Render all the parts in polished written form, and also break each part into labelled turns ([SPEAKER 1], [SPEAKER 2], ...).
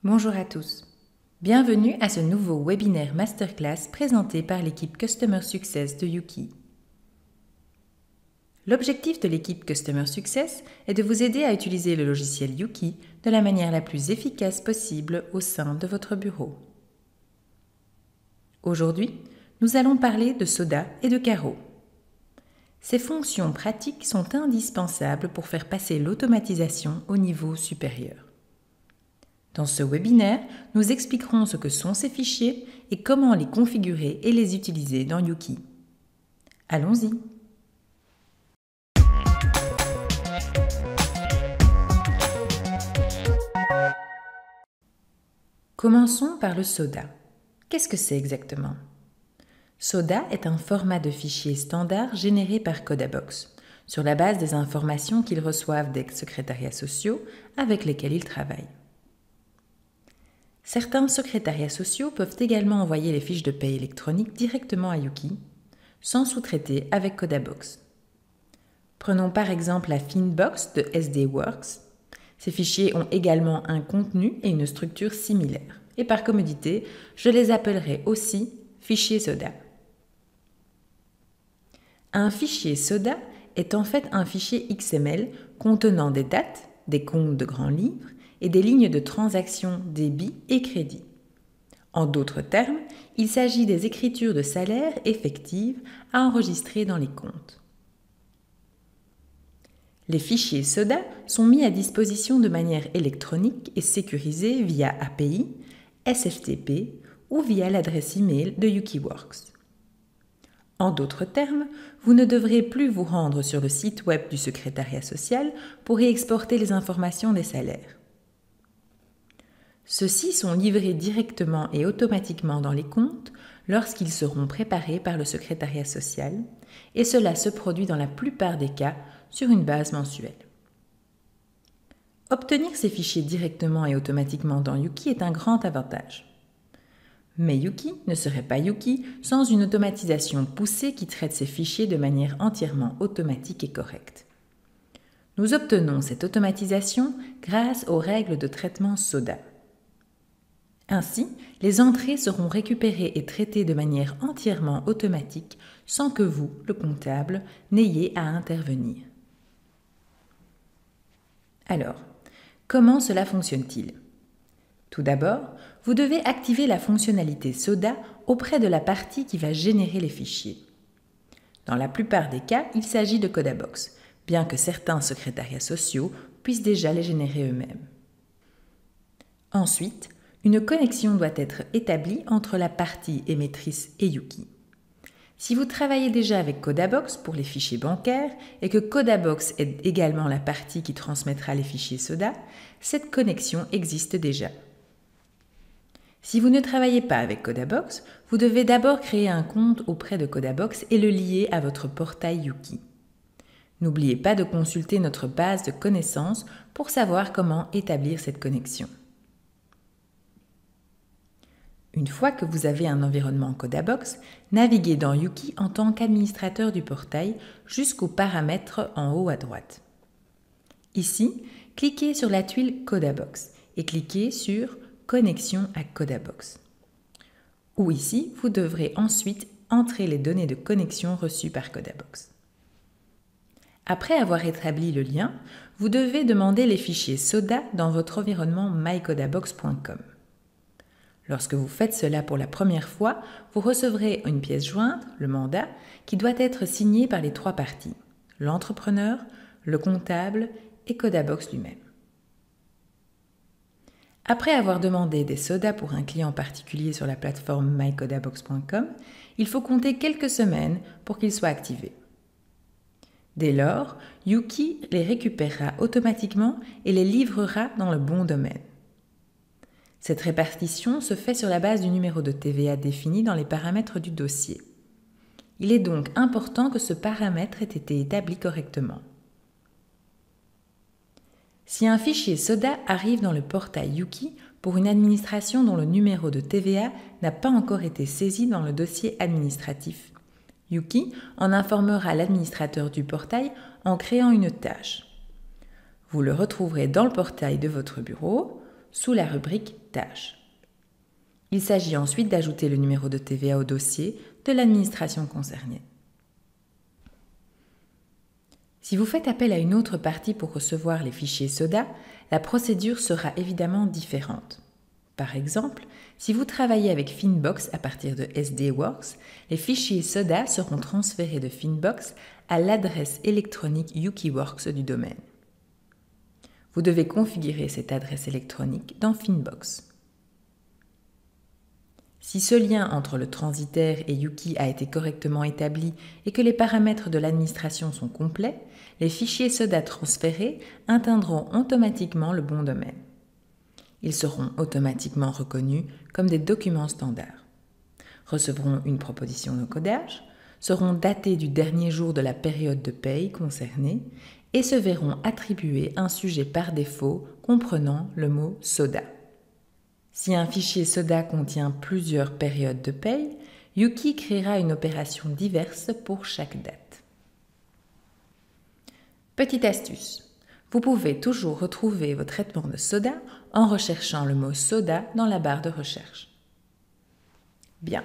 [SPEAKER 1] Bonjour à tous. Bienvenue à ce nouveau webinaire masterclass présenté par l'équipe Customer Success de Yuki. L'objectif de l'équipe Customer Success est de vous aider à utiliser le logiciel Yuki de la manière la plus efficace possible au sein de votre bureau. Aujourd'hui, nous allons parler de Soda et de Caro. Ces fonctions pratiques sont indispensables pour faire passer l'automatisation au niveau supérieur. Dans ce webinaire, nous expliquerons ce que sont ces fichiers et comment les configurer et les utiliser dans Yuki. Allons-y! Commençons par le Soda. Qu'est-ce que c'est exactement? Soda est un format de fichier standard généré par Codabox, sur la base des informations qu'ils reçoivent des secrétariats sociaux avec lesquels ils travaillent. Certains secrétariats sociaux peuvent également envoyer les fiches de paie électroniques directement à Yuki, sans sous-traiter avec Codabox. Prenons par exemple la Finbox de SDWorks. Ces fichiers ont également un contenu et une structure similaires. Et par commodité, je les appellerai aussi fichiers Soda. Un fichier Soda est en fait un fichier XML contenant des dates, des comptes de grands livres et des lignes de transaction débit et crédit. En d'autres termes, il s'agit des écritures de salaire effectives à enregistrer dans les comptes. Les fichiers Soda sont mis à disposition de manière électronique et sécurisée via API, SFTP ou via l'adresse email de YukiWorks. En d'autres termes, vous ne devrez plus vous rendre sur le site web du secrétariat social pour y exporter les informations des salaires. Ceux-ci sont livrés directement et automatiquement dans les comptes lorsqu'ils seront préparés par le secrétariat social, et cela se produit dans la plupart des cas sur une base mensuelle. Obtenir ces fichiers directement et automatiquement dans Yuki est un grand avantage. Mais Yuki ne serait pas Yuki sans une automatisation poussée qui traite ces fichiers de manière entièrement automatique et correcte. Nous obtenons cette automatisation grâce aux règles de traitement Soda. Ainsi, les entrées seront récupérées et traitées de manière entièrement automatique sans que vous, le comptable, n'ayez à intervenir. Alors, comment cela fonctionne-t-il? Tout d'abord, vous devez activer la fonctionnalité Soda auprès de la partie qui va générer les fichiers. Dans la plupart des cas, il s'agit de Codabox, bien que certains secrétariats sociaux puissent déjà les générer eux-mêmes. Ensuite, une connexion doit être établie entre la partie émettrice et Yuki. Si vous travaillez déjà avec Codabox pour les fichiers bancaires et que Codabox est également la partie qui transmettra les fichiers Soda, cette connexion existe déjà. Si vous ne travaillez pas avec Codabox, vous devez d'abord créer un compte auprès de Codabox et le lier à votre portail Yuki. N'oubliez pas de consulter notre base de connaissances pour savoir comment établir cette connexion. Une fois que vous avez un environnement Codabox, naviguez dans Yuki en tant qu'administrateur du portail jusqu'aux paramètres en haut à droite. Ici, cliquez sur la tuile Codabox et cliquez sur Connexion à Codabox. Ou ici, vous devrez ensuite entrer les données de connexion reçues par Codabox. Après avoir établi le lien, vous devez demander les fichiers Soda dans votre environnement mycodabox.com. Lorsque vous faites cela pour la première fois, vous recevrez une pièce jointe, le mandat, qui doit être signé par les trois parties, l'entrepreneur, le comptable et Codabox lui-même. Après avoir demandé des Soda pour un client particulier sur la plateforme mycodabox.com, il faut compter quelques semaines pour qu'ils soient activés. Dès lors, Yuki les récupérera automatiquement et les livrera dans le bon domaine. Cette répartition se fait sur la base du numéro de TVA défini dans les paramètres du dossier. Il est donc important que ce paramètre ait été établi correctement. Si un fichier Soda arrive dans le portail Yuki pour une administration dont le numéro de TVA n'a pas encore été saisi dans le dossier administratif, Yuki en informera l'administrateur du portail en créant une tâche. Vous le retrouverez dans le portail de votre bureau, sous la rubrique Tâches. Il s'agit ensuite d'ajouter le numéro de TVA au dossier de l'administration concernée. Si vous faites appel à une autre partie pour recevoir les fichiers SODA, la procédure sera évidemment différente. Par exemple, si vous travaillez avec Finbox à partir de SDWorks, les fichiers SODA seront transférés de Finbox à l'adresse électronique Ukiworks du domaine. Vous devez configurer cette adresse électronique dans Finbox. Si ce lien entre le transitaire et Yuki a été correctement établi et que les paramètres de l'administration sont complets, les fichiers SODA transférés atteindront automatiquement le bon domaine. Ils seront automatiquement reconnus comme des documents standards, recevront une proposition de codage, seront datés du dernier jour de la période de paye concernée et se verront attribuer un sujet par défaut comprenant le mot SODA. Si un fichier SODA contient plusieurs périodes de paye, Yuki créera une opération diverse pour chaque date. Petite astuce, vous pouvez toujours retrouver vos traitements de SODA en recherchant le mot SODA dans la barre de recherche. Bien,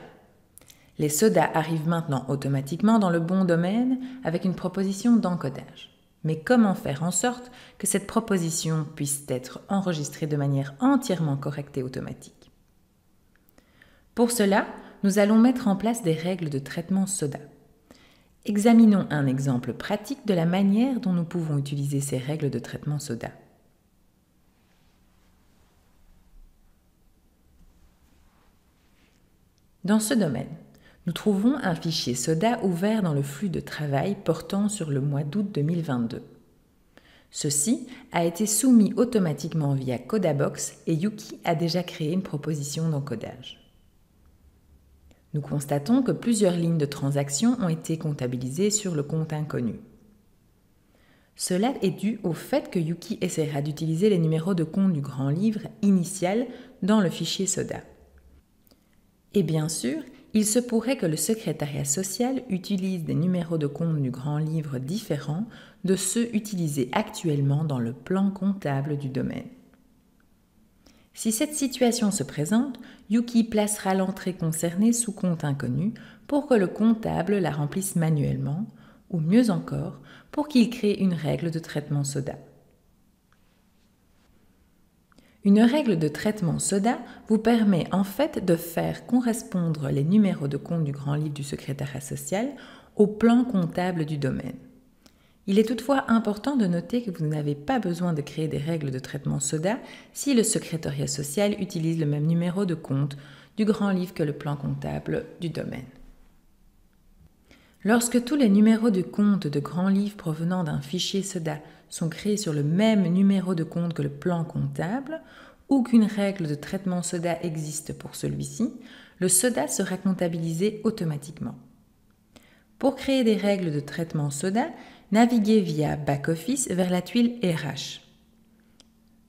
[SPEAKER 1] les SODA arrivent maintenant automatiquement dans le bon domaine avec une proposition d'encodage. Mais comment faire en sorte que cette proposition puisse être enregistrée de manière entièrement correcte et automatique? Pour cela, nous allons mettre en place des règles de traitement SODA. Examinons un exemple pratique de la manière dont nous pouvons utiliser ces règles de traitement SODA. Dans ce domaine, nous trouvons un fichier SODA ouvert dans le flux de travail portant sur le mois d'août 2022. Ceci a été soumis automatiquement via Codabox et Yuki a déjà créé une proposition d'encodage. Nous constatons que plusieurs lignes de transactions ont été comptabilisées sur le compte inconnu. Cela est dû au fait que Yuki essaiera d'utiliser les numéros de compte du grand livre initial dans le fichier SODA. Et bien sûr, il se pourrait que le secrétariat social utilise des numéros de compte du grand livre différents de ceux utilisés actuellement dans le plan comptable du domaine. Si cette situation se présente, Yuki placera l'entrée concernée sous compte inconnu pour que le comptable la remplisse manuellement, ou mieux encore, pour qu'il crée une règle de traitement SODA. Une règle de traitement SODA vous permet en fait de faire correspondre les numéros de compte du grand livre du secrétariat social au plan comptable du domaine. Il est toutefois important de noter que vous n'avez pas besoin de créer des règles de traitement SODA si le secrétariat social utilise le même numéro de compte du grand livre que le plan comptable du domaine. Lorsque tous les numéros de compte de grand livre provenant d'un fichier SODA sont créés sur le même numéro de compte que le plan comptable, ou qu'une règle de traitement SODA existe pour celui-ci, le SODA sera comptabilisé automatiquement. Pour créer des règles de traitement SODA, naviguez via Back-Office vers la tuile RH.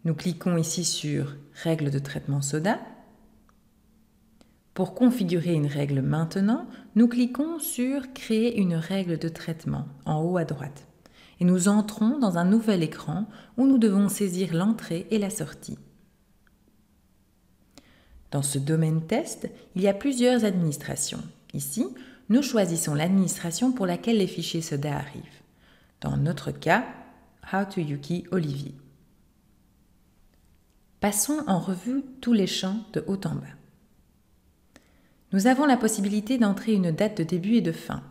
[SPEAKER 1] Nous cliquons ici sur « Règles de traitement SODA ». Pour configurer une règle maintenant, nous cliquons sur « Créer une règle de traitement » en haut à droite. Et nous entrons dans un nouvel écran où nous devons saisir l'entrée et la sortie. Dans ce domaine test, il y a plusieurs administrations. Ici, nous choisissons l'administration pour laquelle les fichiers SODA arrivent. Dans notre cas, How to Yuki Olivier. Passons en revue tous les champs de haut en bas. Nous avons la possibilité d'entrer une date de début et de fin.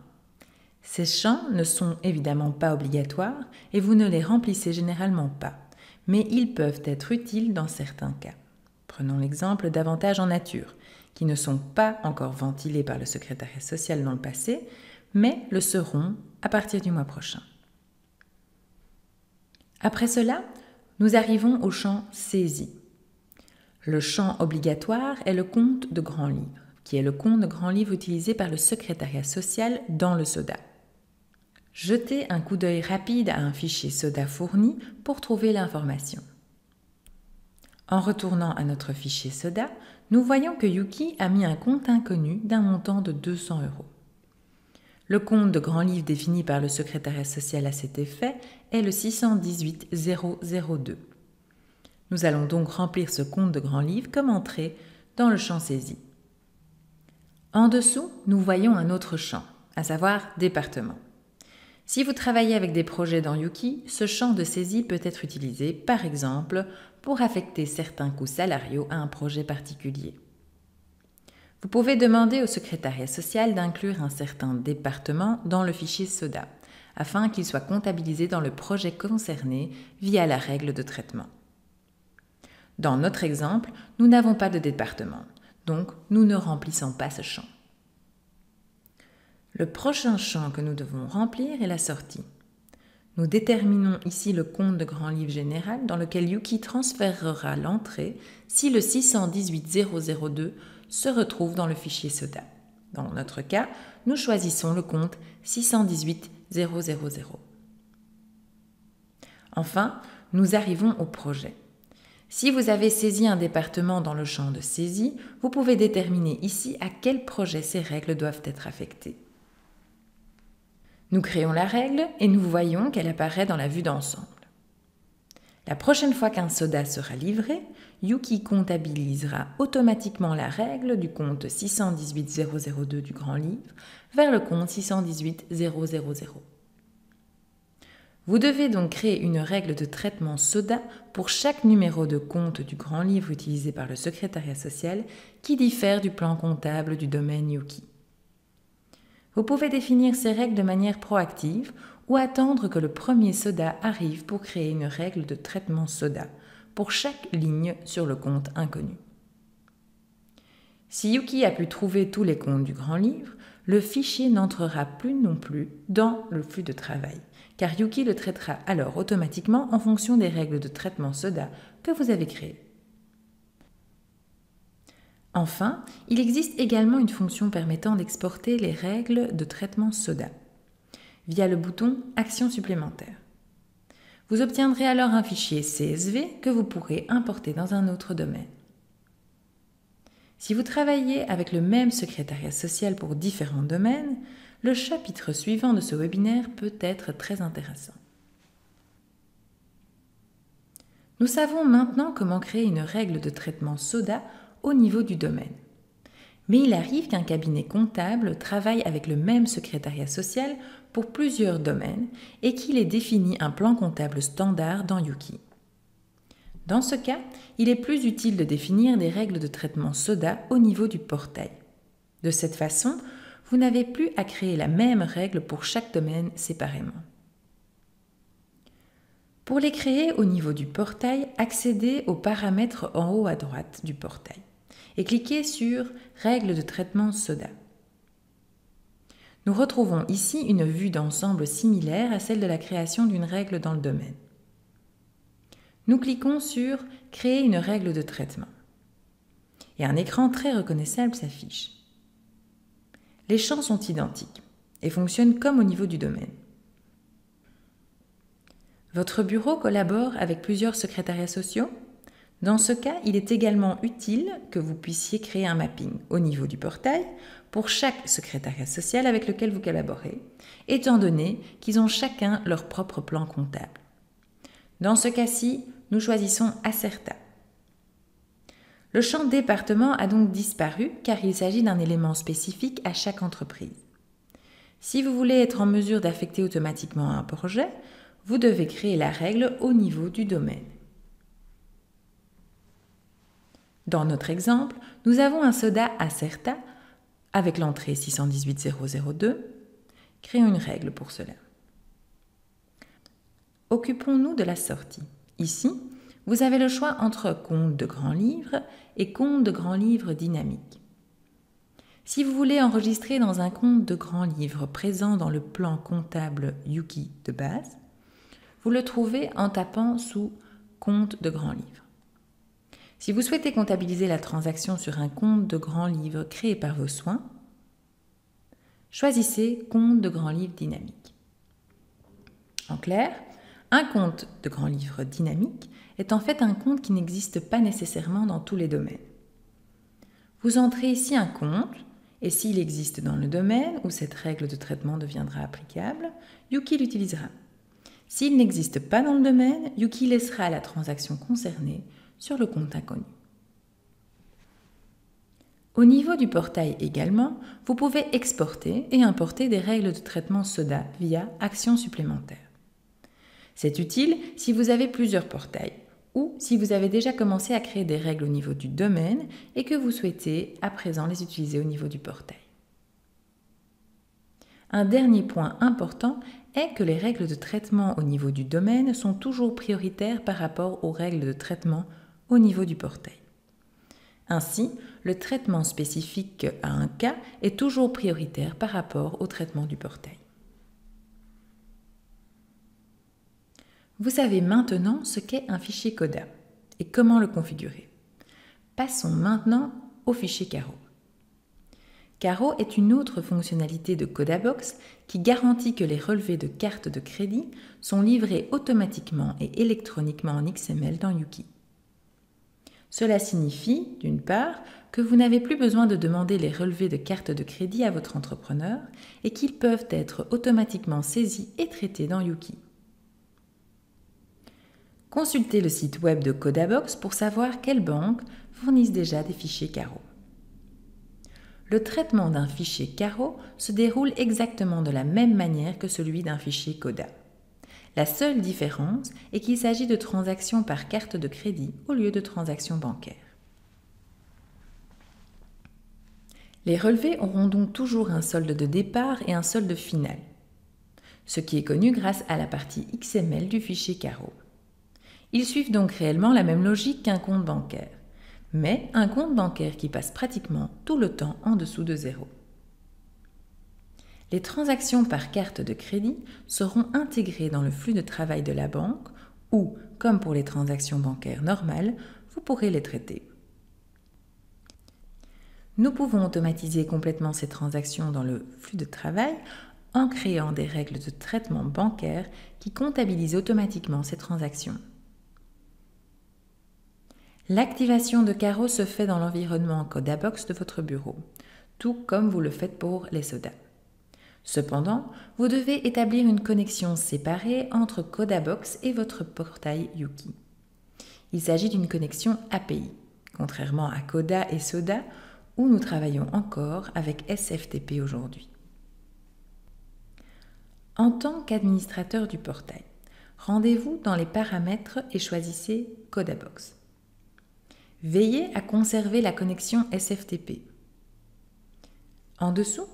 [SPEAKER 1] Ces champs ne sont évidemment pas obligatoires et vous ne les remplissez généralement pas, mais ils peuvent être utiles dans certains cas. Prenons l'exemple d'avantages en nature, qui ne sont pas encore ventilés par le secrétariat social dans le passé, mais le seront à partir du mois prochain. Après cela, nous arrivons au champ saisie. Le champ obligatoire est le compte de grand livre, qui est le compte de grand livre utilisé par le secrétariat social dans le SODA. Jetez un coup d'œil rapide à un fichier SODA fourni pour trouver l'information. En retournant à notre fichier SODA, nous voyons que Yuki a mis un compte inconnu d'un montant de 200 €. Le compte de grand livre défini par le secrétariat social à cet effet est le 618 002. Nous allons donc remplir ce compte de grand livre comme entrée dans le champ saisi. En dessous, nous voyons un autre champ, à savoir département. Si vous travaillez avec des projets dans Yuki, ce champ de saisie peut être utilisé, par exemple, pour affecter certains coûts salariaux à un projet particulier. Vous pouvez demander au secrétariat social d'inclure un certain département dans le fichier SODA, afin qu'il soit comptabilisé dans le projet concerné via la règle de traitement. Dans notre exemple, nous n'avons pas de département, donc nous ne remplissons pas ce champ. Le prochain champ que nous devons remplir est la sortie. Nous déterminons ici le compte de grand livre général dans lequel Yuki transférera l'entrée si le 618002 se retrouve dans le fichier SODA. Dans notre cas, nous choisissons le compte 618000. Enfin, nous arrivons au projet. Si vous avez saisi un département dans le champ de saisie, vous pouvez déterminer ici à quel projet ces règles doivent être affectées. Nous créons la règle et nous voyons qu'elle apparaît dans la vue d'ensemble. La prochaine fois qu'un SODA sera livré, Yuki comptabilisera automatiquement la règle du compte 618002 du grand livre vers le compte 618000. Vous devez donc créer une règle de traitement SODA pour chaque numéro de compte du grand livre utilisé par le secrétariat social qui diffère du plan comptable du domaine Yuki. Vous pouvez définir ces règles de manière proactive ou attendre que le premier SODA arrive pour créer une règle de traitement SODA pour chaque ligne sur le compte inconnu. Si Yuki a pu trouver tous les comptes du grand livre, le fichier n'entrera plus non plus dans le flux de travail, car Yuki le traitera alors automatiquement en fonction des règles de traitement SODA que vous avez créées. Enfin, il existe également une fonction permettant d'exporter les règles de traitement SODA via le bouton « Action supplémentaire ». Vous obtiendrez alors un fichier CSV que vous pourrez importer dans un autre domaine. Si vous travaillez avec le même secrétariat social pour différents domaines, le chapitre suivant de ce webinaire peut être très intéressant. Nous savons maintenant comment créer une règle de traitement SODA au niveau du domaine. Mais il arrive qu'un cabinet comptable travaille avec le même secrétariat social pour plusieurs domaines et qu'il ait défini un plan comptable standard dans Yuki. Dans ce cas, il est plus utile de définir des règles de traitement SODA au niveau du portail. De cette façon, vous n'avez plus à créer la même règle pour chaque domaine séparément. Pour les créer au niveau du portail, accédez aux paramètres en haut à droite du portail et cliquez sur « Règles de traitement SODA ». Nous retrouvons ici une vue d'ensemble similaire à celle de la création d'une règle dans le domaine. Nous cliquons sur « Créer une règle de traitement » et un écran très reconnaissable s'affiche. Les champs sont identiques et fonctionnent comme au niveau du domaine. Votre bureau collabore avec plusieurs secrétariats sociaux? Dans ce cas, il est également utile que vous puissiez créer un mapping au niveau du portail pour chaque secrétariat social avec lequel vous collaborez, étant donné qu'ils ont chacun leur propre plan comptable. Dans ce cas-ci, nous choisissons Acerta. Le champ département a donc disparu car il s'agit d'un élément spécifique à chaque entreprise. Si vous voulez être en mesure d'affecter automatiquement un projet, vous devez créer la règle au niveau du domaine. Dans notre exemple, nous avons un SODA Acerta avec l'entrée 618002. Créons une règle pour cela. Occupons-nous de la sortie. Ici, vous avez le choix entre compte de grand livre et compte de grand livre dynamique. Si vous voulez enregistrer dans un compte de grand livre présent dans le plan comptable Yuki de base, vous le trouvez en tapant sous compte de grand livre. Si vous souhaitez comptabiliser la transaction sur un compte de grand livre créé par vos soins, choisissez compte de grand livre dynamique. En clair, un compte de grand livre dynamique est en fait un compte qui n'existe pas nécessairement dans tous les domaines. Vous entrez ici un compte et s'il existe dans le domaine où cette règle de traitement deviendra applicable, Yuki l'utilisera. S'il n'existe pas dans le domaine, Yuki laissera la transaction concernée sur le compte inconnu. Au niveau du portail également, vous pouvez exporter et importer des règles de traitement SODA via Action supplémentaire. C'est utile si vous avez plusieurs portails ou si vous avez déjà commencé à créer des règles au niveau du domaine et que vous souhaitez à présent les utiliser au niveau du portail. Un dernier point important est que les règles de traitement au niveau du domaine sont toujours prioritaires par rapport aux règles de traitement au niveau du portail. Ainsi, le traitement spécifique à un cas est toujours prioritaire par rapport au traitement du portail. Vous savez maintenant ce qu'est un fichier CODA et comment le configurer. Passons maintenant au fichier Caro. Caro est une autre fonctionnalité de CodaBox qui garantit que les relevés de cartes de crédit sont livrés automatiquement et électroniquement en XML dans Yuki. Cela signifie, d'une part, que vous n'avez plus besoin de demander les relevés de cartes de crédit à votre entrepreneur et qu'ils peuvent être automatiquement saisis et traités dans Yuki. Consultez le site web de CodaBox pour savoir quelles banques fournissent déjà des fichiers Caro. Le traitement d'un fichier Caro se déroule exactement de la même manière que celui d'un fichier Coda. La seule différence est qu'il s'agit de transactions par carte de crédit au lieu de transactions bancaires. Les relevés auront donc toujours un solde de départ et un solde final, ce qui est connu grâce à la partie XML du fichier Caro. Ils suivent donc réellement la même logique qu'un compte bancaire, mais un compte bancaire qui passe pratiquement tout le temps en dessous de zéro. Les transactions par carte de crédit seront intégrées dans le flux de travail de la banque ou, comme pour les transactions bancaires normales, vous pourrez les traiter. Nous pouvons automatiser complètement ces transactions dans le flux de travail en créant des règles de traitement bancaire qui comptabilisent automatiquement ces transactions. L'activation de Caro se fait dans l'environnement CodaBox de votre bureau, tout comme vous le faites pour les SODA. Cependant, vous devez établir une connexion séparée entre CodaBox et votre portail Yuki. Il s'agit d'une connexion API, contrairement à Coda et SODA, où nous travaillons encore avec SFTP aujourd'hui. En tant qu'administrateur du portail, rendez-vous dans les paramètres et choisissez CodaBox. Veillez à conserver la connexion SFTP. En dessous,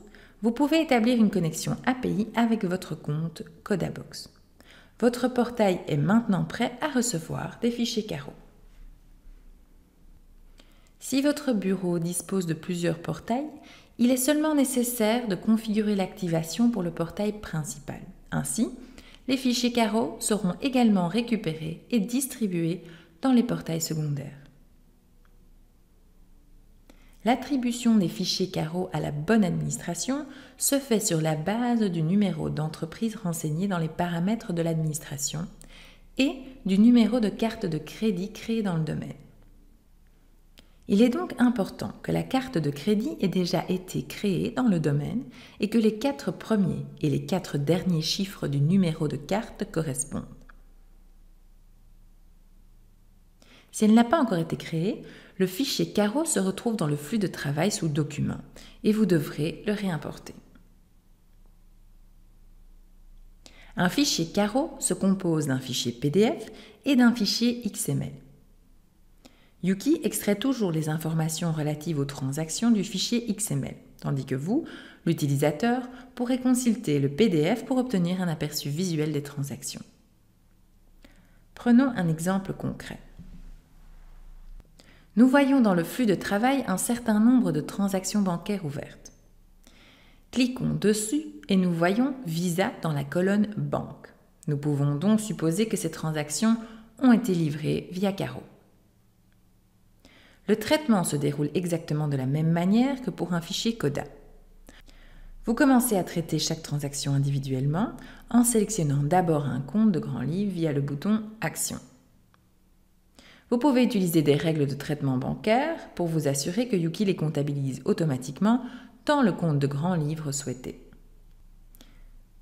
[SPEAKER 1] vous pouvez établir une connexion API avec votre compte CodaBox. Votre portail est maintenant prêt à recevoir des fichiers Caro. Si votre bureau dispose de plusieurs portails, il est seulement nécessaire de configurer l'activation pour le portail principal. Ainsi, les fichiers Caro seront également récupérés et distribués dans les portails secondaires. L'attribution des fichiers Caro à la bonne administration se fait sur la base du numéro d'entreprise renseigné dans les paramètres de l'administration et du numéro de carte de crédit créé dans le domaine. Il est donc important que la carte de crédit ait déjà été créée dans le domaine et que les 4 premiers et les 4 derniers chiffres du numéro de carte correspondent. Si elle n'a pas encore été créée, le fichier Caro se retrouve dans le flux de travail sous Documents et vous devrez le réimporter. Un fichier Caro se compose d'un fichier PDF et d'un fichier XML. Yuki extrait toujours les informations relatives aux transactions du fichier XML, tandis que vous, l'utilisateur, pourrez consulter le PDF pour obtenir un aperçu visuel des transactions. Prenons un exemple concret. Nous voyons dans le flux de travail un certain nombre de transactions bancaires ouvertes. Cliquons dessus et nous voyons Visa dans la colonne Banque. Nous pouvons donc supposer que ces transactions ont été livrées via Caro. Le traitement se déroule exactement de la même manière que pour un fichier Coda. Vous commencez à traiter chaque transaction individuellement en sélectionnant d'abord un compte de grand livre via le bouton Action. Vous pouvez utiliser des règles de traitement bancaire pour vous assurer que Yuki les comptabilise automatiquement dans le compte de grand livre souhaité.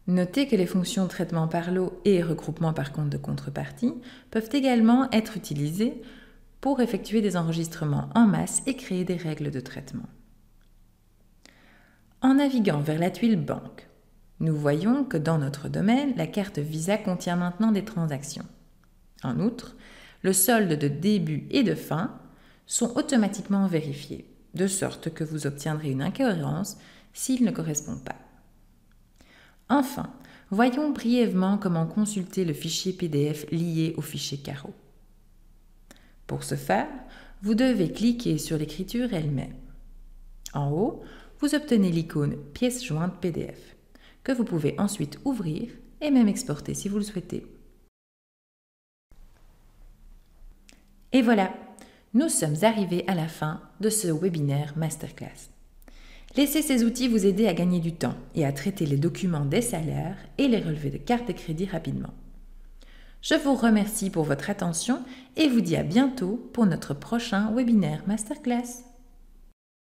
[SPEAKER 1] Notez que les fonctions traitement par lot et regroupement par compte de contrepartie peuvent également être utilisées pour effectuer des enregistrements en masse et créer des règles de traitement. En naviguant vers la tuile Banque, nous voyons que dans notre domaine, la carte Visa contient maintenant des transactions. En outre, le solde de début et de fin sont automatiquement vérifiés, de sorte que vous obtiendrez une incohérence s'il ne correspond pas. Enfin, voyons brièvement comment consulter le fichier PDF lié au fichier Caro. Pour ce faire, vous devez cliquer sur l'écriture elle-même. En haut, vous obtenez l'icône Pièce jointe PDF, que vous pouvez ensuite ouvrir et même exporter si vous le souhaitez. Et voilà, nous sommes arrivés à la fin de ce webinaire Masterclass. Laissez ces outils vous aider à gagner du temps et à traiter les documents des salaires et les relevés de carte de crédit rapidement. Je vous remercie pour votre attention et vous dis à bientôt pour notre prochain webinaire Masterclass.